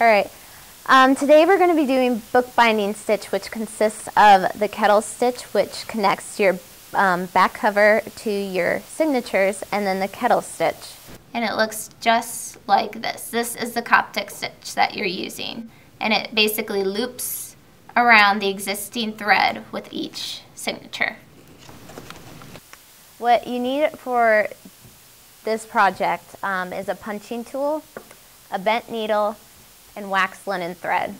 Alright, today we're going to be doing bookbinding stitch, which consists of the Kettle stitch, which connects your back cover to your signatures, and then the Kettle stitch. And it looks just like this. This is the Coptic stitch that you're using, and it basically loops around the existing thread with each signature. What you need for this project is a punching tool, a bent needle, and waxed linen thread.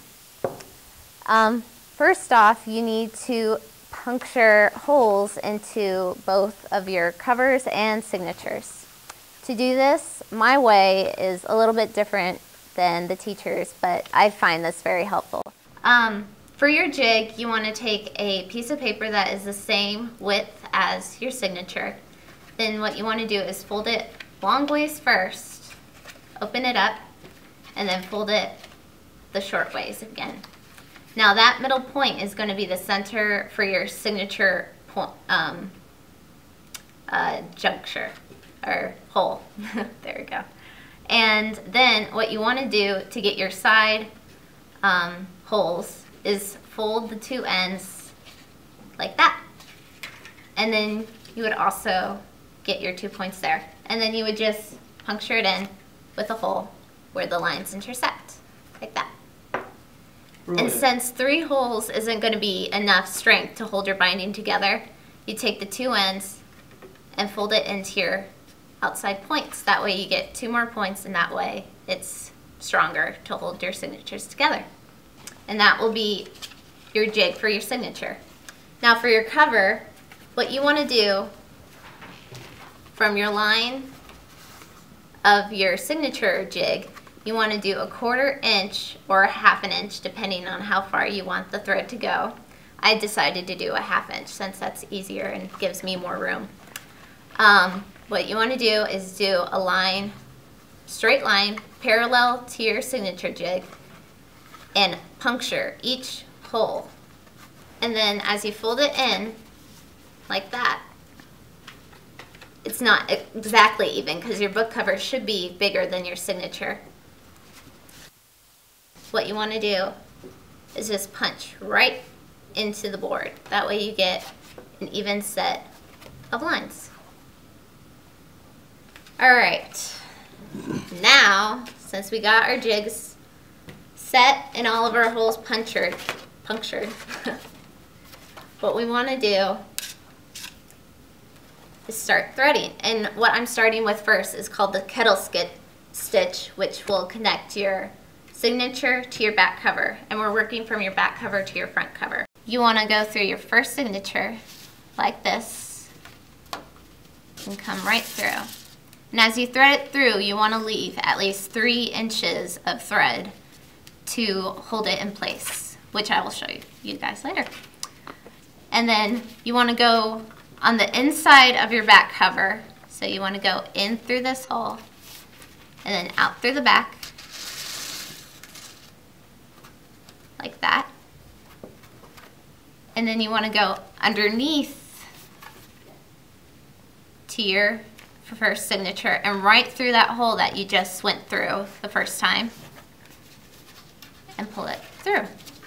First off, you need to puncture holes into both of your covers and signatures. To do this, my way is a little bit different than the teacher's, but I find this very helpful. For your jig, you want to take a piece of paper that is the same width as your signature. Then what you want to do is fold it long ways first, open it up, and then fold it the short ways again. Now that middle point is going to be the center for your signature juncture or hole. There we go. And then what you want to do to get your side holes is fold the two ends like that. And then you would also get your 2 points there. And then you would just puncture it in with a hole where the lines intersect, like that. Right. And since 3 holes isn't going to be enough strength to hold your binding together, you take the 2 ends and fold it into your outside points. That way you get 2 more points, and that way it's stronger to hold your signatures together. And that will be your jig for your signature. Now for your cover, what you want to do from your line of your signature jig, you want to do a 1/4 inch or a 1/2 inch depending on how far you want the thread to go. I decided to do a 1/2 inch since that's easier and gives me more room. What you want to do is do a line, straight line, parallel to your signature jig, and puncture each hole. And then as you fold it in, like that, it's not exactly even because your book cover should be bigger than your signature. What you want to do is just punch right into the board. That way you get an even set of lines. Alright, now since we got our jigs set and all of our holes punctured, what we want to do is start threading. And what I'm starting with first is called the Kettle stitch, which will connect your signature to your back cover. And we're working from your back cover to your front cover. You want to go through your first signature like this and come right through. And as you thread it through, you want to leave at least 3 inches of thread to hold it in place, which I will show you guys later. And then you want to go on the inside of your back cover. So you want to go in through this hole and then out through the back, like that. And then you want to go underneath to your first signature and right through that hole that you just went through the first time and pull it through.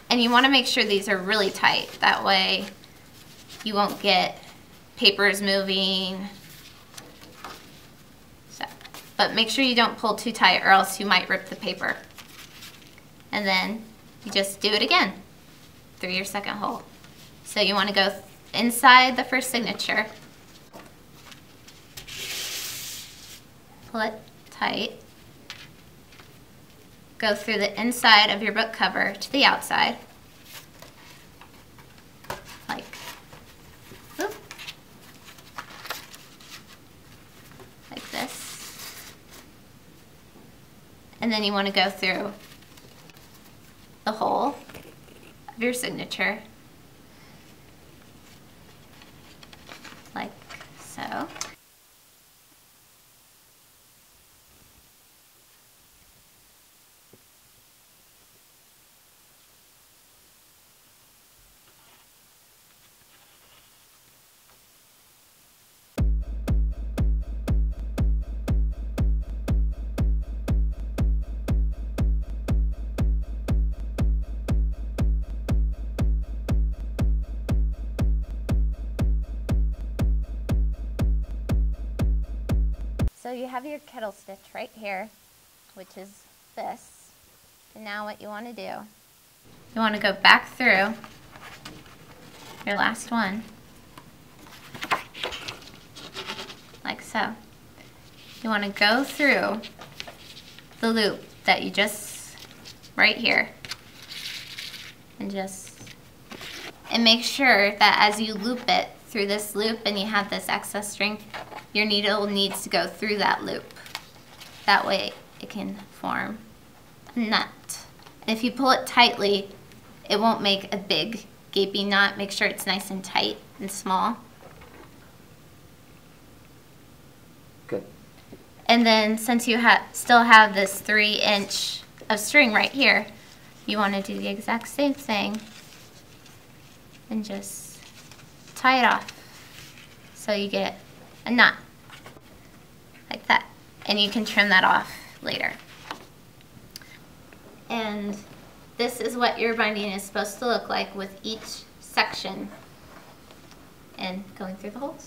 And you want to make sure these are really tight. That way you won't get papers moving. So, but make sure you don't pull too tight or else you might rip the paper. And then you just do it again through your second hole. So you want to go inside the first signature, pull it tight, go through the inside of your book cover to the outside, like, whoop, like this. And then you want to go through the hole of your signature, like so. so you have your kettle stitch right here, which is this. And now what you want to do, you want to go back through your last one, like so. You want to go through the loop that you just, right here, and make sure that as you loop it through this loop and you have this excess string, your needle needs to go through that loop. That way it can form a nut. And if you pull it tightly, it won't make a big gaping knot. Make sure it's nice and tight and small. Good. And then since you still have this 3-inch of string right here, you want to do the exact same thing and just tie it off so you get a knot like that. And you can trim that off later. And this is what your binding is supposed to look like with each section and going through the holes.